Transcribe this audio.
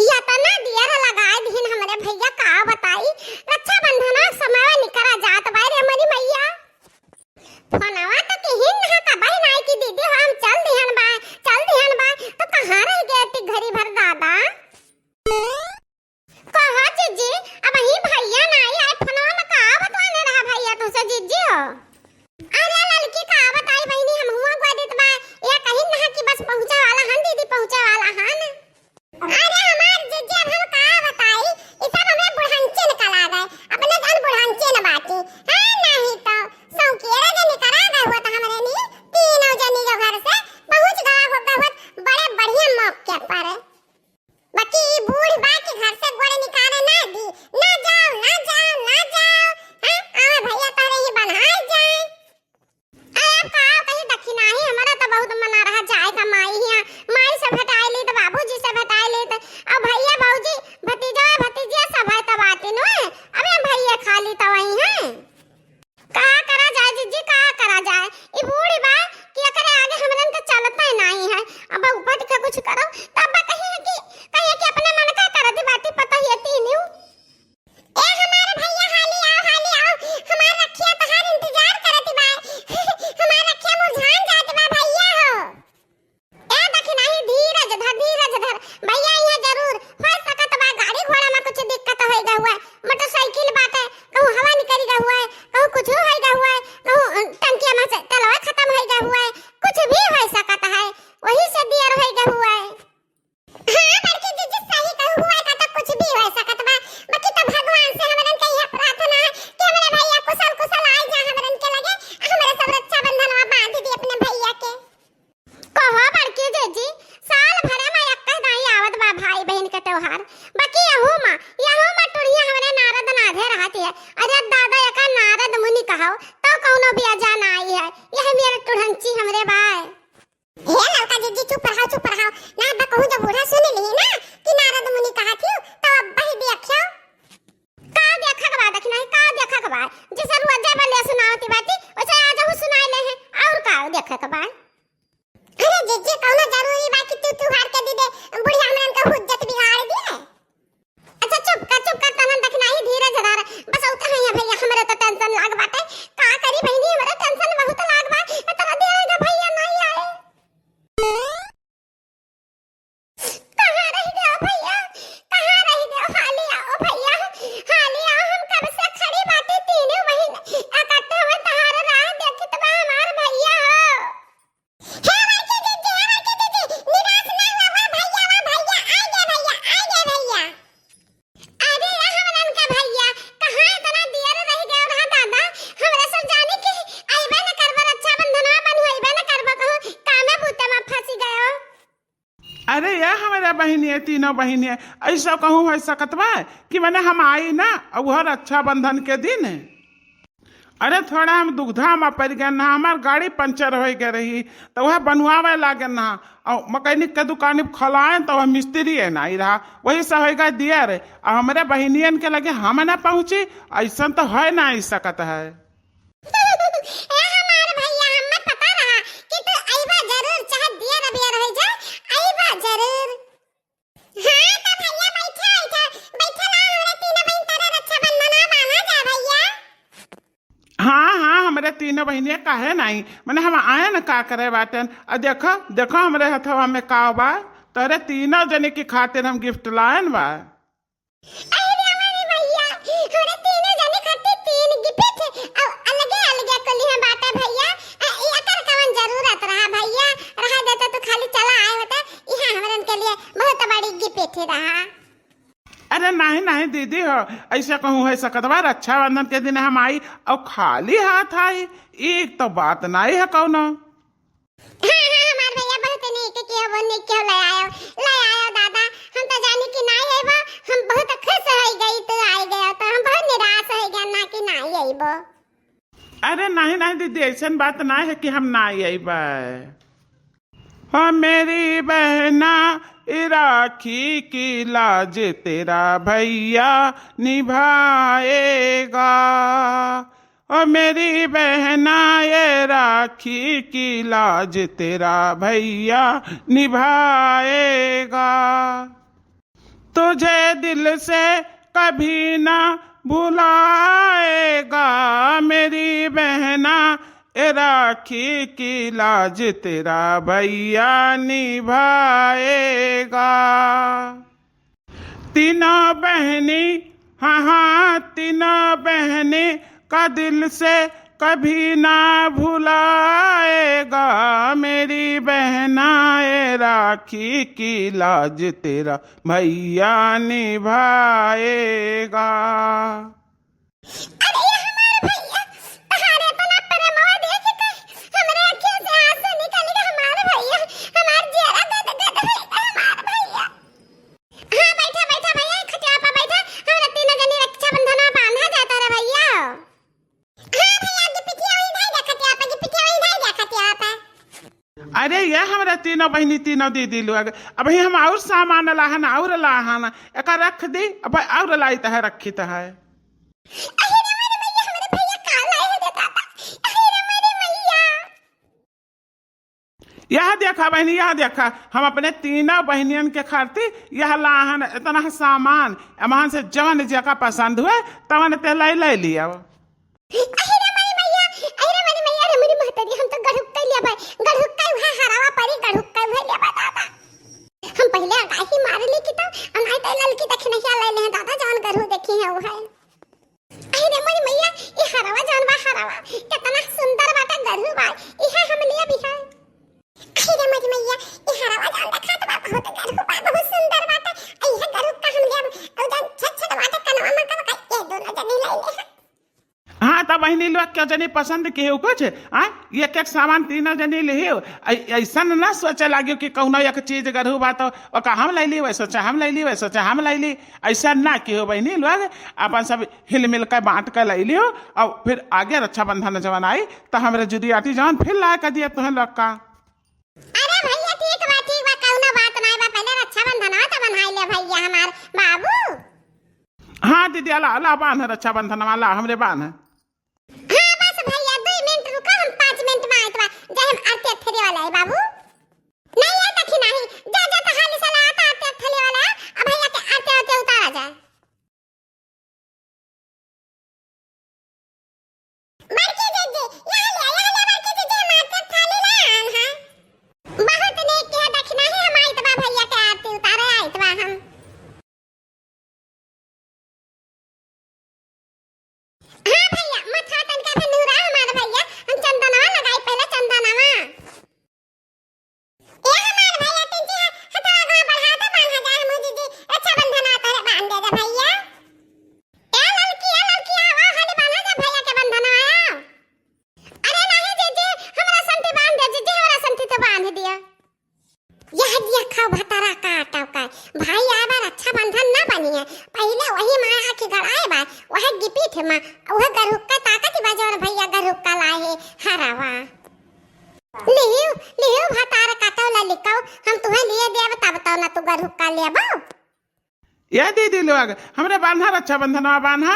या तना दियर लगाए दिन हमरे भैया का बताई रक्षाबंधन समय निकरा जात बारे हमारी मैया फोनवा तो कहिन ना का भाई नाई की दीदी हम चल दिहन बा तो कहां रह गए ती घड़ी भर दादा कहा जीजी अब ही भैया नाई आए फोनवा में का बतवाने रहा भैया तुसे जीजी हो अरे लड़की का बताई बहनी हम हुआ गोदित बा या कहिन ना कि बस पहुंचे वाला हन दीदी पहुंचे वाला हन अरे हमार जीजी अब हम का बताई ई सब हमें बुढ़ांचे निकल आ गए अपने जान बुढ़ांचे न बाकी हां नहीं तो सौकेरा जने करा गए हुआ तो हमरे नी तीनों जनी जो घर से पहुंच गया हो गए बड़े बढ़िया मौके पर बाकी बूढ़ बा के घर से गोड़े निकाले ना दी ना जाओ हां आवे भैया तोरे ही बनाए जाए अब का कहीं दक्षिणा ही हमारा तो बहुत मना रहा जाए का माई से भेटाई ली तो बाबूजी से भेटाई ली तो अब भैया बाबूजी भतीजा सब है तब आते नो अब हम भैया खाली तो वही हैं का करा जाए जीजी का करा जाए ई बूढ़ी बा कि करे आगे हमरन के चलता ही नहीं है अब ऊपर के कुछ करो तब कहीं कि अपने मन का करती बाती पता ही थी न्यू ए हमारे भैया हाली आओ हमार रखिया तहार इंतजार करती बा हमार रखिया मुरझान जात बा भैया हो ए दखिना ही धीरज धर भैया यहाँ जरूर हो सकत बा गाड़ी घोड़ा में कुछ दिक्कत होइगा हुआ मोटरसाइकिल बाटे कहूं हवा निकल गया हुआ है कहूं कुछ होइगा हुआ है कहूं टंकिया में से तेलवा खत्म होइगा हुआ है कुछ भी हो सकता है वही से दियर होइगा हुआ है हां बड़की जीजी सही कहू हुआ का तो कुछ भी हो सकत बा बाकी तो भगवान से हमरन के यह प्रार्थना है कि हमरे भैया कुशल आए जा हमरन के लगे हमरे सब रक्षाबंधनवा बांध दी अपने भैया के कहो बड़की जीजी साल भरे में एक नहीं आवत बा भाई बहन के त्योहार बाकी यहू में टुड़िया हमरे नारद नाधे रहती है अरे दादा एका नारद मुनि कहो तो कौनो भी अजान आई है यह मेरे टुढ़ंची हमरे बाय हे लड़का जीजी चुप रहो ना बा कहूं जब बूढ़ा सुन ली ना कि नारद मुनि कहा थी तो अब ही देखियो का देखा के बाद देखना का देखा के बाद जैसे रोजे बले सुनावती बाती वैसे आज हम सुनाई ले हैं और का देखा के बाद अरे जीजी कौनो जरूरी बा कि तू हार के दे बुढ़िया हमन का हुज्जत बिगाड़ दी है अच्छा चुप कर तनन देखना ही धीरज धर बस उठा है भैया हमरे तो टेंशन लाग बाटे का करी बहनी हमरे टेंशन बहुत लाग बा तरा देगा भैया नहीं आए कहां रह गया हाली आओ भैया हम कब से खड़ी बातें तीनों महीने इकट्ठे हुए तहार राह देखी तो हमार भैया हो हे भाई जीजी निराश ना हुआ भैया आ गया भैया अरे हमरन का भैया कहां इतना देर रह गए रहा दादा हमरे सब जाने कि आइबे न करबा रक्षाबंधनवा बन होइबे न करबा कहूं कामे बूते में फंसी गयो अरे या हमारा बहनी है तीनों बहनी है ऐसा कहूँ हो सकत बा कि मैंने हम आई ना वह रक्षाबंधन के दिन अरे थोड़ा हम दुग्धा में पड़ गए ना हमार गाड़ी पंचर हो गए रही तो वह बनवावे लागे ना और मैकेनिक के दुकान खोलाए तो वह मिस्त्री है ना ही रहा वही से होगा दिया रे और हमारे बहनियन के लगे हम ना पहुँची ऐसा तो है ना ही सकत है हमारे तीनों बहनियां काहे नहीं मैंने हम आए न का करे बाटन और देखो हमारे हथवा में का बा तोरे तीनों जने की खातिर हम गिफ्ट लायन बा अरे नहीं दीदी हो ऐसा कहूँ है सकत बा रक्षाबंधन के दिन हम आई और खाली हाथ आई एक तो बात नहीं है कौनो हमार भैया बहुत नहीं क्यों ले आयो दादा हम तो जाने कि नहीं है बा हम बहुत खुश हो गई तो आई गया तो हम बहुत निराश हो गया ना कि नहीं आई बो अरे नहीं दीदी ऐसा बात नहीं है कि हम ना आई बा हाँ मेरी बहना राखी की लाज तेरा भैया निभाएगा और मेरी बहना ये राखी की लाज तेरा भैया निभाएगा। तुझे दिल से कभी ना भुलाएगा मेरी बहना, ए राखी की लाज तेरा भैया निभाएगा। तीनों बहनी, हाँ हाँ तीनों बहनी का दिल से कभी ना भुलाएगा मेरी बहना, ए राखी की लाज तेरा भैया निभाएगा। अरे ये हमारे भैया तहारे तो ना प्रेमवा देख के हमरे आंखों से आंसू निकल गए। हमारे भैया हमार चेहरा गद गद है हमारे भैया। हां बैठा बैठा भैया खटिया पे बैठा, हमरा तीनों जने रक्षाबंधन में बांधा जाता रे भैया। हां भैया की पिटिया वही नहीं जा खटिया पे, की पिटिया वही नहीं जा खटिया पे। अरे ये हमारा तीनों बहनी तीनों दीदी लोग, अब हम और सामान लाहन और लाहन एक रख दी, अब और लाई है रखी है। अरे मेरे भैया हमारे भैया काला है देखा था। अरे मेरे भैया यह देखा बहनी, यह देखा हम अपने तीनों बहनियन के खातिर यह लाहन इतना सामान एमान से जवन जगह पसंद हुए तवन ते ले लिया। अरे मेरे भैया रे मेरी महतरी हम तो गढ़ुक्का लिया भाई, गढ़ुक्का वहां हरावा परी गढ़ुक्का वहां लिया दादा। हम पहले आगाही मार ली की तो अनाई तो ललकी देख नहीं ले ले दादा जान गढ़ु देखी है वो है। अरे मेरी मैया ये हरावा जान बा हरावा कितना सुंदर बाटा गढ़ु बा इहा हम लिया भी है। अरे मेरी मैया ये हरावा जान देखा तो बहुत गढ़ु बा बहुत सुंदर बाटा इहा गढ़ुक्का हम लिया और जान छछ बाटा कनवा में का ये दोनों जने ले ले। हाँ तब बहनी लोग क्यों जनी पसंद के हो कुछ एक एक सामान तीनों जनी ले ऐसा ना सोचे लगे कि कौनो एक चीज गढ़ू बात हम ले ली वैसे सोचा हम ले ली वैसे सोचा हम ले ली, ऐसा ना कि हो बहनी लोग अपन सब हिल मिल कर बांट कर ले लियो और फिर आगे रक्षाबंधन जवन आई तो हमारे जुदियाती जवन फिर ला कर दिया तुम्हें लोग का। अरे भैया ठीक बा कौनो बात नहीं बा, पहले रक्षाबंधन तो बनाई ले भैया हमार बाबू। हाँ दीदी अल्लाह अल्लाह बांध रक्षाबंधन वाला हमरे बांध। हाँ बस भैया 2 मिनट रुको हम 5 मिनट में आए तो जय हम आरती थले वाला है बाबू। नहीं है तखी नहीं जा जा तो हाली साला आता आरती थले वाला अब भैया के आरती उतारा जाए। बड़की जीजी यहाँ ले बड़की जीजी हम आरती थाली लान है बहुत नेक के देखना है हम आए तो भैया के आरती उतारे आए तो हम। हाँ भैया मथा तनका पे नूरा हमारे भैया हम चंदनवा लगाई पहले चंदनवा। ये हमारे भैया तिनजी हथा गा बढ़ा तो बांधा जाए मुझे जी रक्षाबंधन आता है बांध दे भैया। ए लड़की आवा हाली बांधा जा भैया के बंधन आया। अरे नहीं जीजी हमरा संती बांध दे जीजी हमरा संती तो बांध दिया। यह दिया खाओ भतारा काटा का भाई आबा रक्षाबंधन ना बनी है पहले वही माया के गड़ाए बा वह गिपी थे मां वह गरुक्का ताकत बाजोर भैया गरुक्का लाए हरावा लियो भतारा काटो ला लिकाओ हम तुम्हें लिए दे बता बताओ ना तू गरुक्का ले बा। ये दीदी लोग हमरे बांधा रक्षाबंधन बांधा।